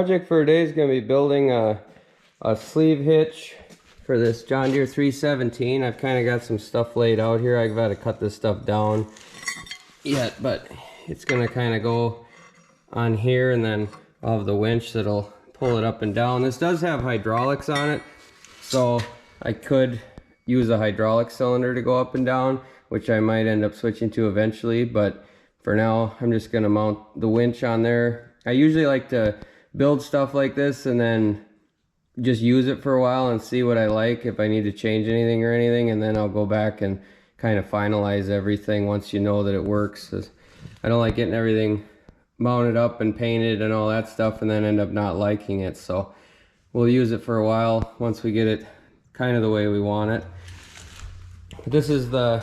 project for today is going to be building a sleeve hitch for this John Deere 317. I've kind of got some stuff laid out here. I've got to cut this stuff down yet, but it's going to kind of go on here, and then I'll have the winch that'll pull it up and down. This does have hydraulics on it, so I could use a hydraulic cylinder to go up and down, which I might end up switching to eventually, but for now I'm just going to mount the winch on there. I usually like to build stuff like this and then just use it for a while and see what I like, if I need to change anything or anything, and then I'll go back and kind of finalize everything once you know that it works. 'Cause I don't like getting everything mounted up and painted and all that stuff and then end up not liking it. So we'll use it for a while once we get it kind of the way we want it. This is the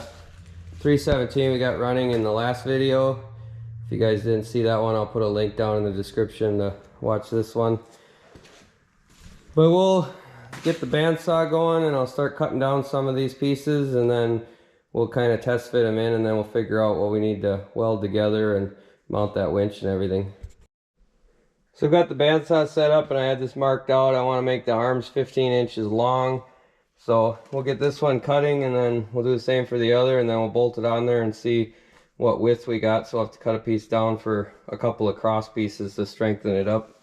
317 we got running in the last video. If you guys didn't see that one, I'll put a link down in the description to watch this one. But we'll get the bandsaw going and I'll start cutting down some of these pieces, and then we'll kind of test fit them in, and then we'll figure out what we need to weld together and mount that winch and everything. So I've got the bandsaw set up and I had this marked out. I want to make the arms 15 inches long. So we'll get this one cutting, and then we'll do the same for the other, and then we'll bolt it on there and see what width we got. So I'll have to cut a piece down for a couple of cross pieces to strengthen it up.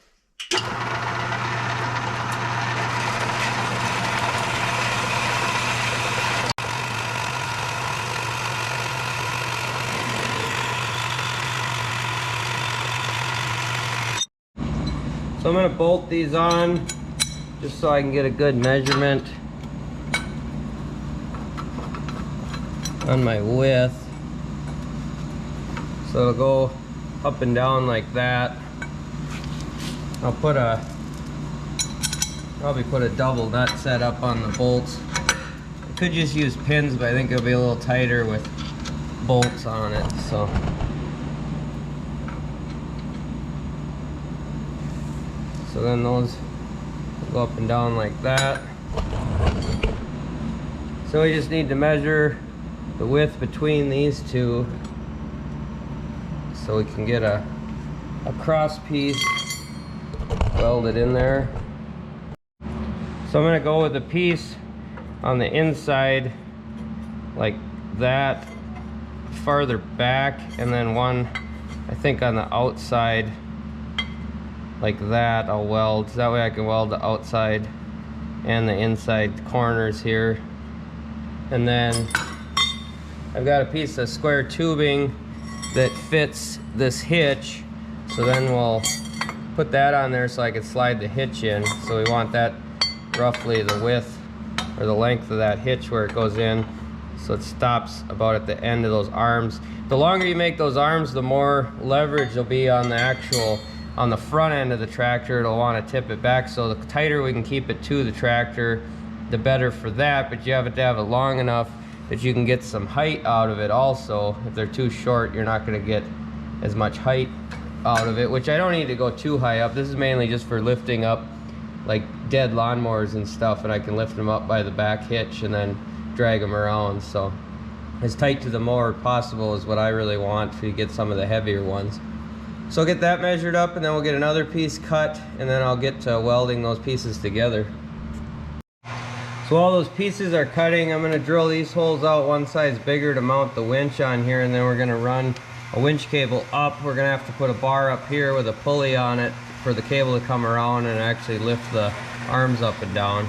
So I'm going to bolt these on just so I can get a good measurement on my width. So it'll go up and down like that. I'll probably put a double nut set up on the bolts. I could just use pins, but I think it'll be a little tighter with bolts on it. So then those go up and down like that. So we just need to measure the width between these two so we can get a cross piece welded in there. So I'm going to go with a piece on the inside like that, farther back, and then one I think on the outside like that I'll weld. That way I can weld the outside and the inside corners here. And then I've got a piece of square tubing that fits this hitch, so then we'll put that on there so I can slide the hitch in. So we want that roughly the width or the length of that hitch where it goes in, so it stops about at the end of those arms. The longer you make those arms, the more leverage there'll be on the front end of the tractor. It'll want to tip it back, so the tighter we can keep it to the tractor, the better for that. But you have to have it long enough that you can get some height out of it also. If they're too short, you're not going to get as much height out of it, which I don't need to go too high up. This is mainly just for lifting up like dead lawnmowers and stuff, and I can lift them up by the back hitch and then drag them around. So as tight to the mower possible is what I really want if you get some of the heavier ones. So I'll get that measured up, and then we'll get another piece cut, and then I'll get to welding those pieces together. So while those pieces are cutting, I'm going to drill these holes out one size bigger to mount the winch on here, and then we're going to run a winch cable up. We're going to have to put a bar up here with a pulley on it for the cable to come around and actually lift the arms up and down.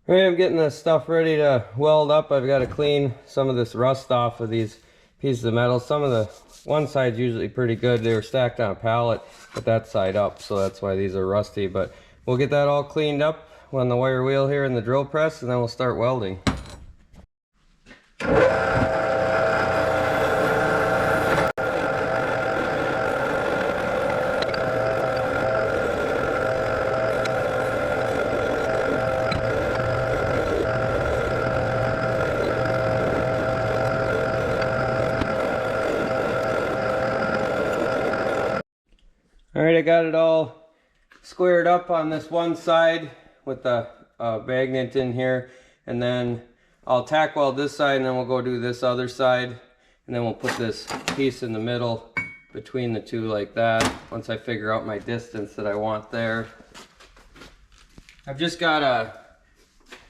Alright, I'm getting this stuff ready to weld up. I've got to clean some of this rust off of these pieces of metal. Some of the one side's usually pretty good. They were stacked on a pallet, but that side up, so that's why these are rusty. But we'll get that all cleaned up on the wire wheel here in the drill press, and then we'll start welding. Alright, I got it all squared up on this one side with a magnet in here, and then I'll tack weld this side, and then we'll go do this other side, and then we'll put this piece in the middle between the two like that once I figure out my distance that I want there. I've just got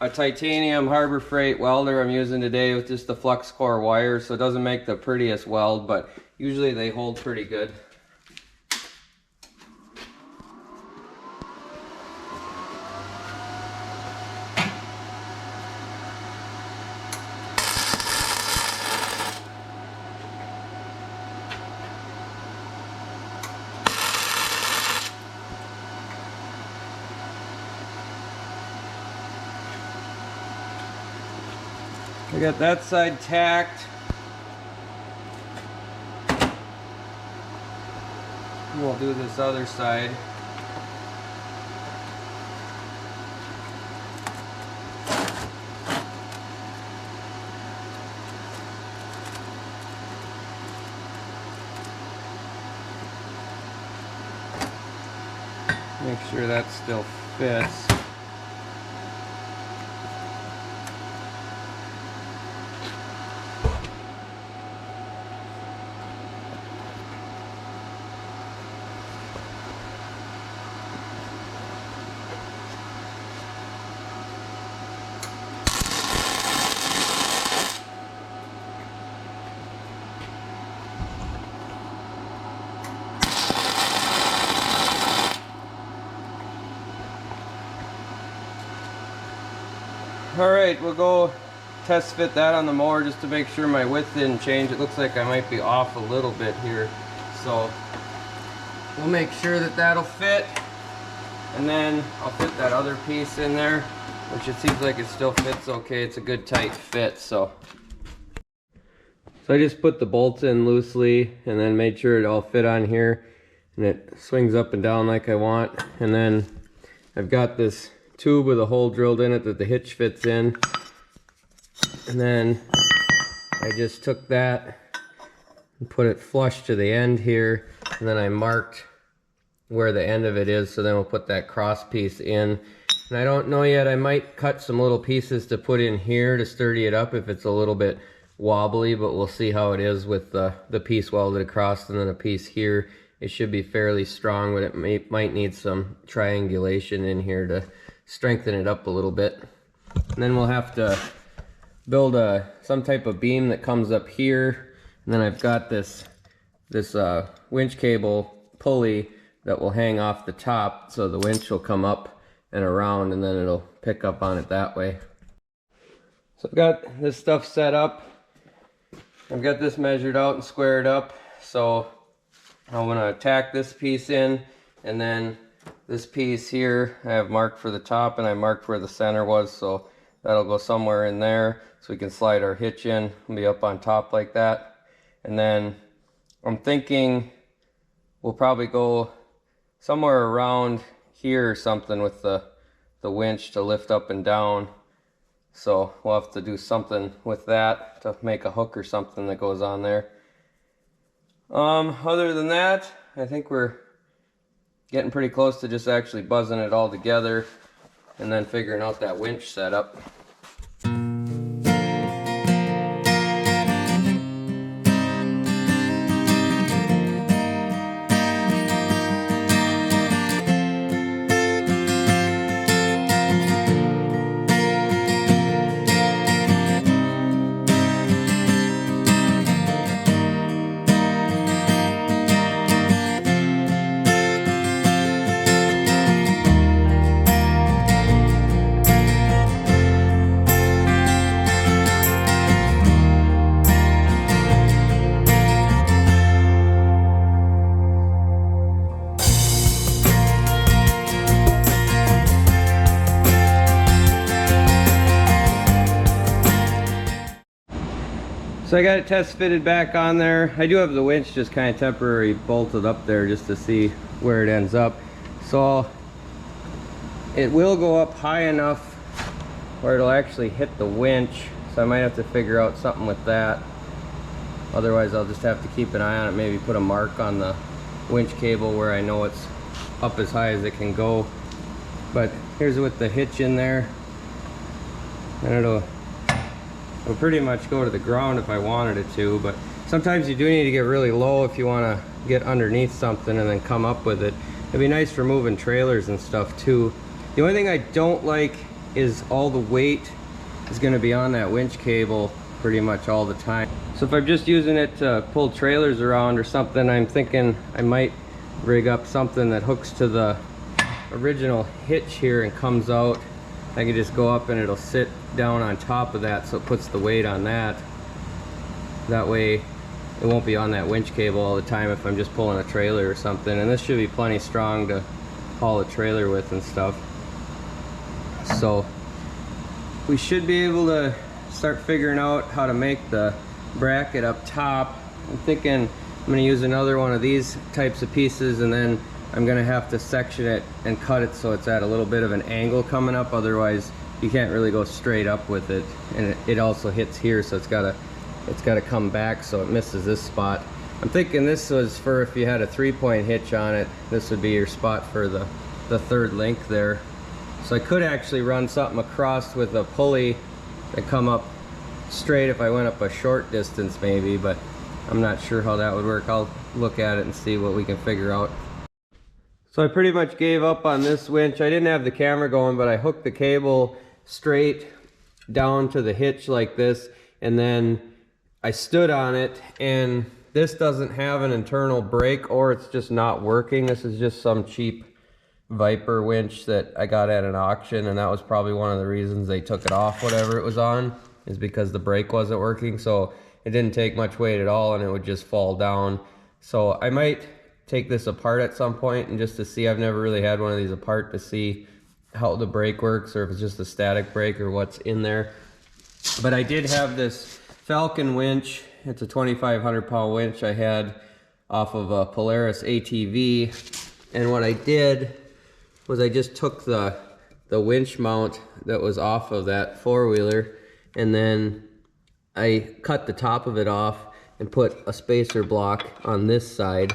a titanium Harbor Freight welder I'm using today with just the flux core wire, so it doesn't make the prettiest weld, but usually they hold pretty good. I got that side tacked. And we'll do this other side. Make sure that still fits. Alright, we'll go test fit that on the mower just to make sure my width didn't change. It looks like I might be off a little bit here. So we'll make sure that that'll fit. And then I'll fit that other piece in there, which it seems like it still fits okay. It's a good tight fit. So I just put the bolts in loosely and then made sure it all fit on here. And it swings up and down like I want. And then I've got this tube with a hole drilled in it that the hitch fits in, and then I just took that and put it flush to the end here, and then I marked where the end of it is, so then we'll put that cross piece in. And I don't know yet, I might cut some little pieces to put in here to sturdy it up if it's a little bit wobbly, but we'll see how it is with the piece welded across and then a piece here. It should be fairly strong, but it might need some triangulation in here to strengthen it up a little bit. And then we'll have to build some type of beam that comes up here, and then I've got this winch cable pulley that will hang off the top, so the winch will come up and around, and then it'll pick up on it that way. So I've got this stuff set up. I've got this measured out and squared up, so I'm gonna tack this piece in, and then this piece here I have marked for the top, and I marked where the center was, so that'll go somewhere in there so we can slide our hitch in and be up on top like that. And then I'm thinking we'll probably go somewhere around here or something with the winch to lift up and down. So we'll have to do something with that to make a hook or something that goes on there. Other than that, I think we're getting pretty close to just actually buzzing it all together and then figuring out that winch setup. So I got it test fitted back on there. I do have the winch just kind of temporary bolted up there just to see where it ends up. So it will go up high enough where it'll actually hit the winch. So I might have to figure out something with that. Otherwise I'll just have to keep an eye on it, maybe put a mark on the winch cable where I know it's up as high as it can go. But here's with the hitch in there. And it'll pretty much go to the ground if I wanted it to, but sometimes you do need to get really low if you want to get underneath something and then come up with it. It'd be nice for moving trailers and stuff too. The only thing I don't like is all the weight is going to be on that winch cable pretty much all the time. So if I'm just using it to pull trailers around or something, I'm thinking I might rig up something that hooks to the original hitch here and comes out. I can just go up and it'll sit down on top of that, so it puts the weight on that. That way it won't be on that winch cable all the time if I'm just pulling a trailer or something. And this should be plenty strong to haul a trailer with and stuff. So we should be able to start figuring out how to make the bracket up top. I'm thinking I'm going to use another one of these types of pieces, and then I'm going to have to section it and cut it so it's at a little bit of an angle coming up. Otherwise you can't really go straight up with it, and it also hits here, so it's got to come back so it misses this spot. I'm thinking this was for if you had a 3-point hitch on it, this would be your spot for the third link there. So I could actually run something across with a pulley and come up straight if I went up a short distance maybe, but I'm not sure how that would work. I'll look at it and see what we can figure out. So I pretty much gave up on this winch. I didn't have the camera going, but I hooked the cable straight down to the hitch like this, and then I stood on it, and this doesn't have an internal brake, or it's just not working. This is just some cheap Viper winch that I got at an auction, and that was probably one of the reasons they took it off, whatever it was on, is because the brake wasn't working. So it didn't take much weight at all and it would just fall down. So I might take this apart at some point, and just to see, I've never really had one of these apart to see how the brake works, or if it's just a static brake or what's in there. But I did have this Falcon winch. It's a 2,500 pound winch I had off of a Polaris ATV, and what I did was I just took the winch mount that was off of that four-wheeler, and then I cut the top of it off and put a spacer block on this side,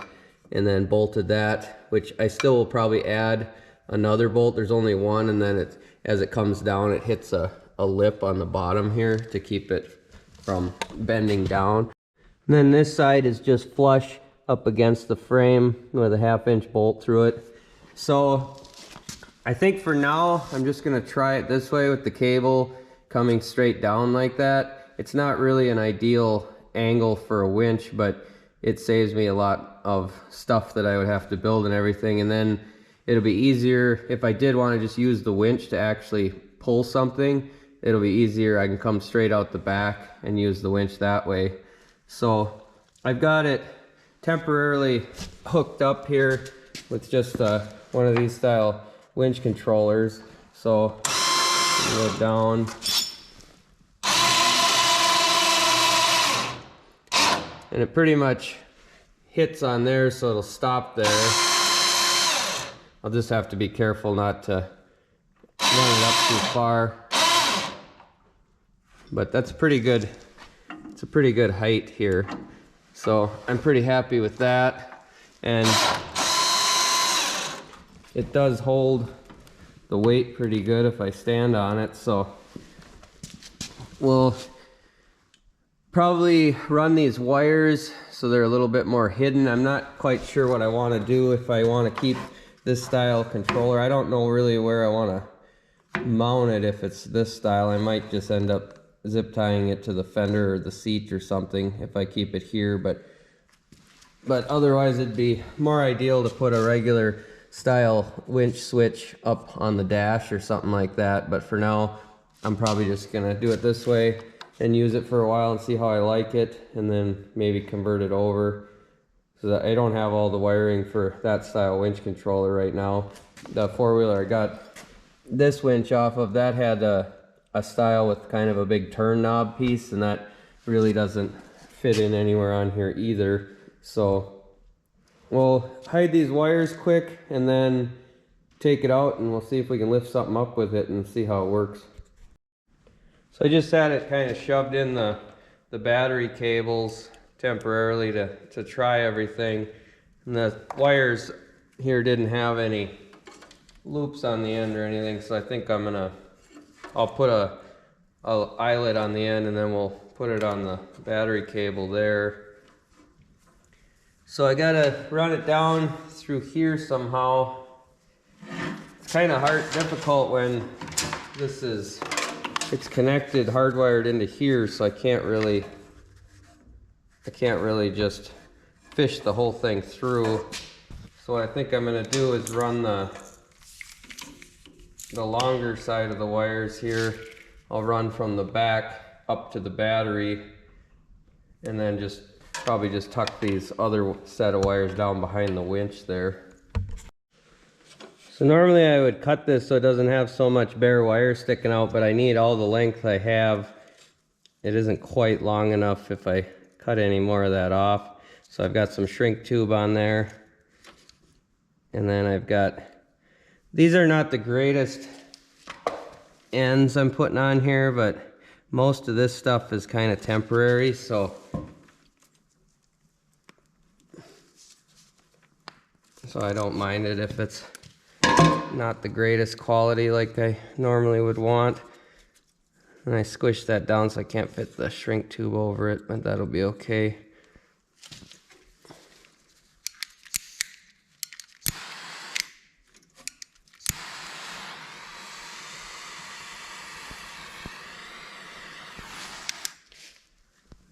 and then bolted that, which I still will probably add another bolt. There's only one, and then as it comes down, it hits a lip on the bottom here to keep it from bending down. And then this side is just flush up against the frame with a 1/2-inch bolt through it. So I think for now I'm just gonna try it this way with the cable coming straight down like that. It's not really an ideal angle for a winch, but it saves me a lot of stuff that I would have to build and everything. And then it'll be easier if I did want to just use the winch to actually pull something. It'll be easier. I can come straight out the back and use the winch that way. So I've got it temporarily hooked up here with just one of these style winch controllers. So go down, and it pretty much hits on there, so it'll stop there. I'll just have to be careful not to run it up too far. But that's pretty good. It's a pretty good height here. So I'm pretty happy with that. And it does hold the weight pretty good if I stand on it. So we'll probably run these wires so they're a little bit more hidden. I'm not quite sure what I want to do, if I want to keep this style controller. I don't know really where I want to mount it. If it's this style, I might just end up zip tying it to the fender or the seat or something if I keep it here, but otherwise it'd be more ideal to put a regular style winch switch up on the dash or something like that. But for now I'm probably just gonna do it this way and use it for a while and see how I like it, and then maybe convert it over, so that I don't have all the wiring for that style winch controller right now. The four-wheeler I got this winch off of, that had a style with kind of a big turn knob piece, and that really doesn't fit in anywhere on here either. So we'll hide these wires quick and then take it out, and we'll see if we can lift something up with it and see how it works. So I just had it kind of shoved in the battery cables temporarily to try everything. And the wires here didn't have any loops on the end or anything, so I think I'll put a eyelet on the end, and then we'll put it on the battery cable there. So I gotta run it down through here somehow. It's kind of difficult when it's connected, hardwired into here, so I can't really just fish the whole thing through. So what I think I'm gonna do is run the longer side of the wires here. I'll run from the back up to the battery, and then probably just tuck these other set of wires down behind the winch there. So normally I would cut this so it doesn't have so much bare wire sticking out, but I need all the length I have. It isn't quite long enough if I cut any more of that off. So I've got some shrink tube on there. And then I've got, these are not the greatest ends I'm putting on here, but most of this stuff is kind of temporary, so I don't mind it if it's not the greatest quality like I normally would want. And I squished that down so I can't fit the shrink tube over it, but that'll be okay.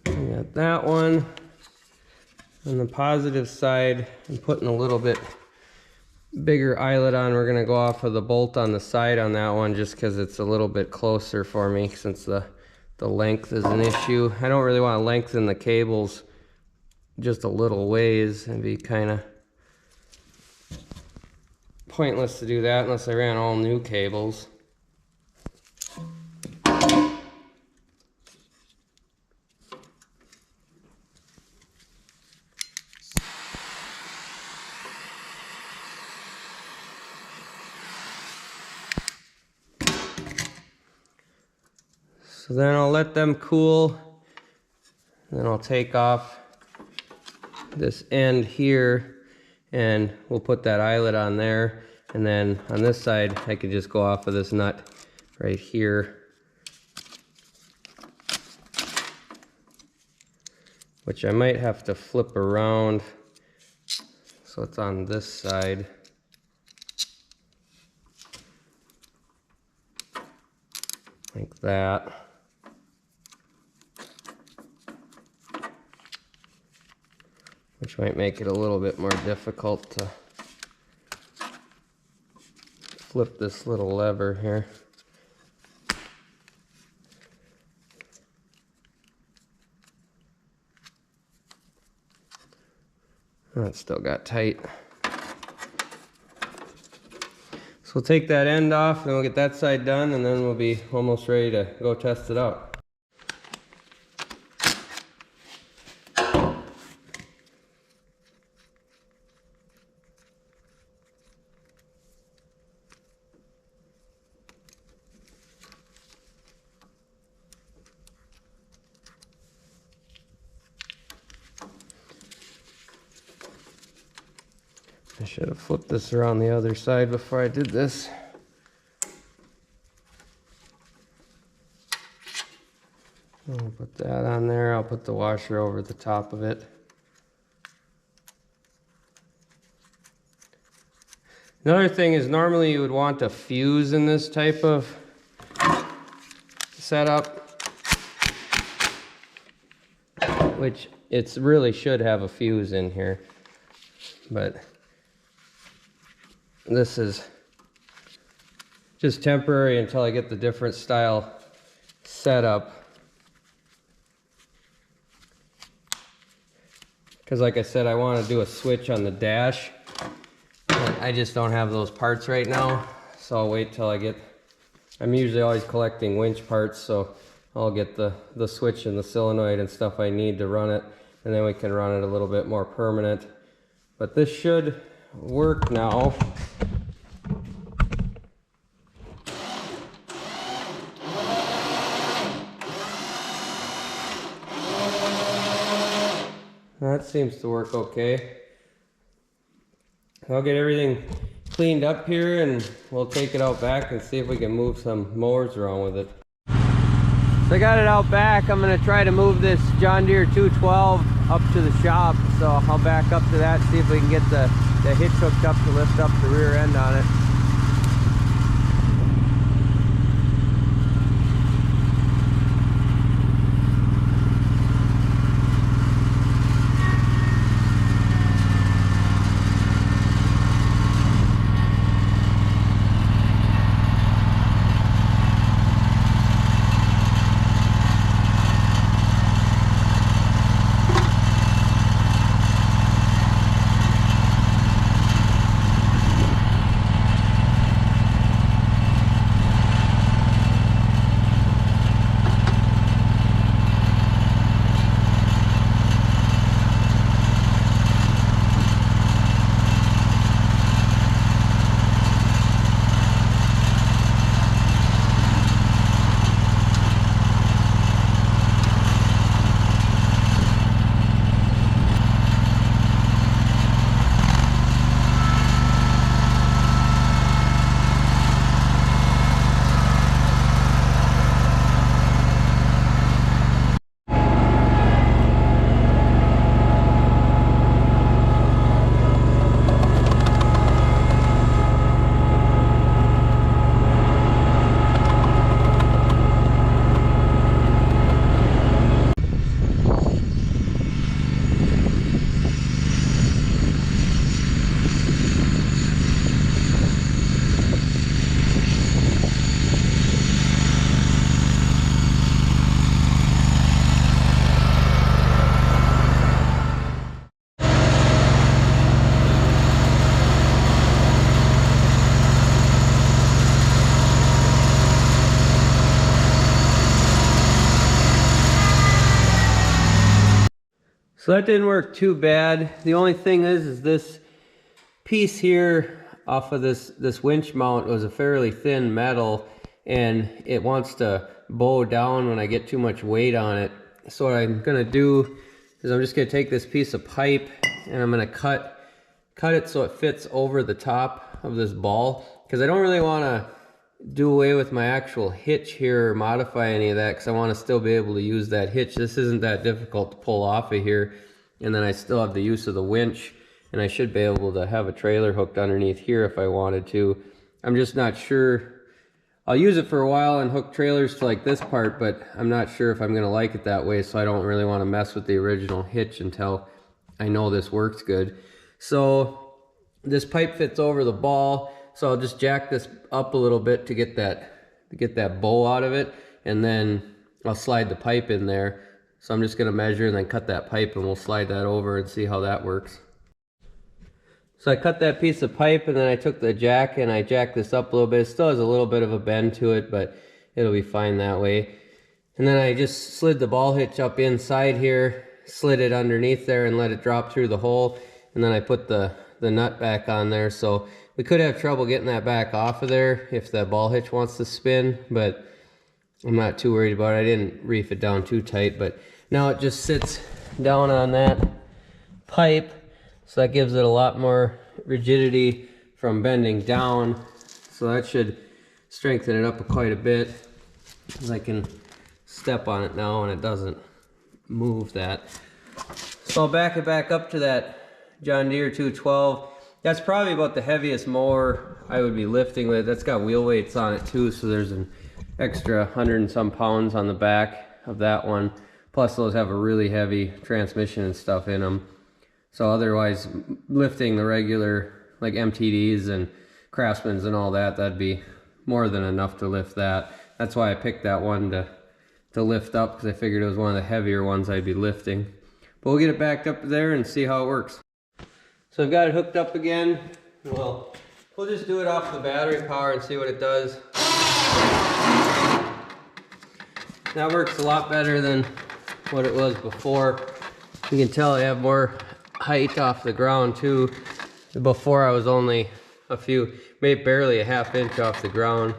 Got that one. On the positive side, I'm putting a little bit bigger eyelet on. We're going to go off of the bolt on the side on that one just because it's a little bit closer for me, since the length is an issue. I don't really want to lengthen the cables just a little ways. It'd be kind of pointless to do that unless I ran all new cables. So then I'll let them cool, then I'll take off this end here and we'll put that eyelet on there, and then on this side I can just go off of this nut right here, which I might have to flip around so it's on this side. Like that. Which might make it a little bit more difficult to flip this little lever here. Oh, it's still got tight. So we'll take that end off, and we'll get that side done, and then we'll be almost ready to go test it out. I should have flipped this around the other side before I did this. I'll put that on there. I'll put the washer over the top of it. Another thing is, normally you would want a fuse in this type of setup, which it really should have a fuse in here, but this is just temporary until I get the different style setup. Because like I said, I want to do a switch on the dash. But I just don't have those parts right now, so I'll wait till I get... I'm usually always collecting winch parts, so I'll get the switch and the solenoid and stuff I need to run it, and then we can run it a little bit more permanent. But this should work now. That seems to work okay. I'll get everything cleaned up here and we'll take it out back and see if we can move some mowers around with it. So I got it out back. I'm gonna try to move this John Deere 212 up to the shop. So I'll back up to that, see if we can get the hitch hooked up to lift up the rear end on it. So that didn't work too bad. The only thing is this piece here off of this winch mount was a fairly thin metal, and it wants to bow down when I get too much weight on it. So what I'm gonna do is I'm just gonna take this piece of pipe and I'm gonna cut it so it fits over the top of this ball, because I don't really wanna do away with my actual hitch here or modify any of that, because I want to still be able to use that hitch. This isn't that difficult to pull off of here, and then I still have the use of the winch, and I should be able to have a trailer hooked underneath here if I wanted to. I'm just not sure. I'll use it for a while and hook trailers to like this part, but I'm not sure if I'm going to like it that way, so I don't really want to mess with the original hitch until I know this works good. So this pipe fits over the ball, so I'll just jack this up a little bit to get that bow out of it, and then I'll slide the pipe in there. So I'm just gonna measure and then cut that pipe, and we'll slide that over and see how that works. So I cut that piece of pipe, and then I took the jack and I jacked this up a little bit. It still has a little bit of a bend to it, but it'll be fine that way. And then I just slid the ball hitch up inside here, slid it underneath there and let it drop through the hole, and then I put the nut back on there. So we could have trouble getting that back off of there if the ball hitch wants to spin, but I'm not too worried about it. I didn't reef it down too tight, but now it just sits down on that pipe, so that gives it a lot more rigidity from bending down. So that should strengthen it up quite a bit, because I can step on it now and it doesn't move that. So I'll back it back up to that John Deere 212. That's probably about the heaviest mower I would be lifting with. That's got wheel weights on it too, so there's an extra 100 and some pounds on the back of that one. Plus those have a really heavy transmission and stuff in them. So otherwise, lifting the regular like MTDs and Craftsmans and all that, that'd be more than enough to lift that. That's why I picked that one to lift up, because I figured it was one of the heavier ones I'd be lifting. But we'll get it backed up there and see how it works. So I've got it hooked up again. We'll just do it off the battery power and see what it does. That works a lot better than what it was before. You can tell I have more height off the ground too. Before I was only maybe barely a ½ inch off the ground.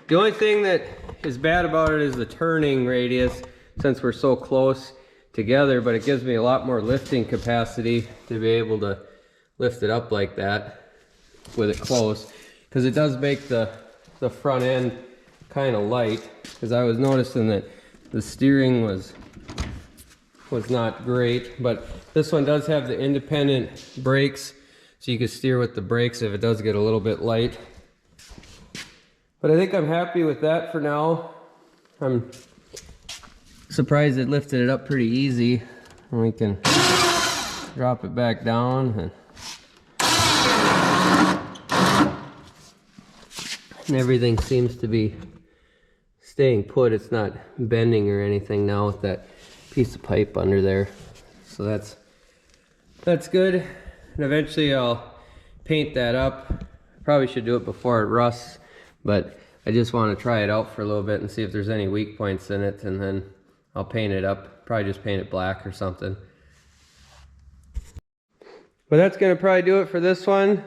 The only thing that is bad about it is the turning radius, since we're so close together, but it gives me a lot more lifting capacity to be able to lift it up like that with it close, because it does make the front end kind of light, because I was noticing that the steering was not great, but this one does have the independent brakes, so you can steer with the brakes if it does get a little bit light. But I think I'm happy with that for now. I'm surprised it lifted it up pretty easy. And we can drop it back down, and everything seems to be staying put. It's not bending or anything now with that piece of pipe under there. So that's good. And eventually I'll paint that up. Probably should do it before it rusts, but I just want to try it out for a little bit and see if there's any weak points in it, and then I'll paint it up. Probably just paint it black or something. But that's gonna probably do it for this one.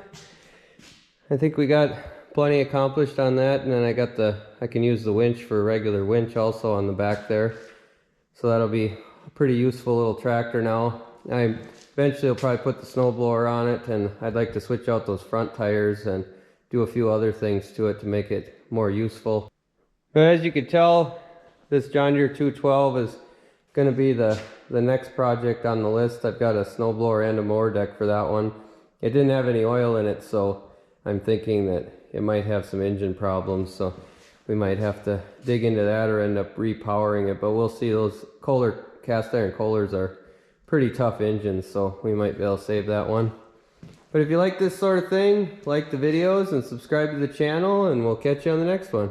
I think we got plenty accomplished on that, and then I can use the winch for a regular winch also on the back there. So that'll be a pretty useful little tractor now. I eventually will probably put the snowblower on it, and I'd like to switch out those front tires and do a few other things to it to make it more useful. But as you can tell, this John Deere 212 is going to be the next project on the list. I've got a snowblower and a mower deck for that one. It didn't have any oil in it, so I'm thinking that it might have some engine problems, so we might have to dig into that or end up repowering it, but we'll see. Those cast iron Kohlers are pretty tough engines, so we might be able to save that one. But if you like this sort of thing, like the videos and subscribe to the channel, and we'll catch you on the next one.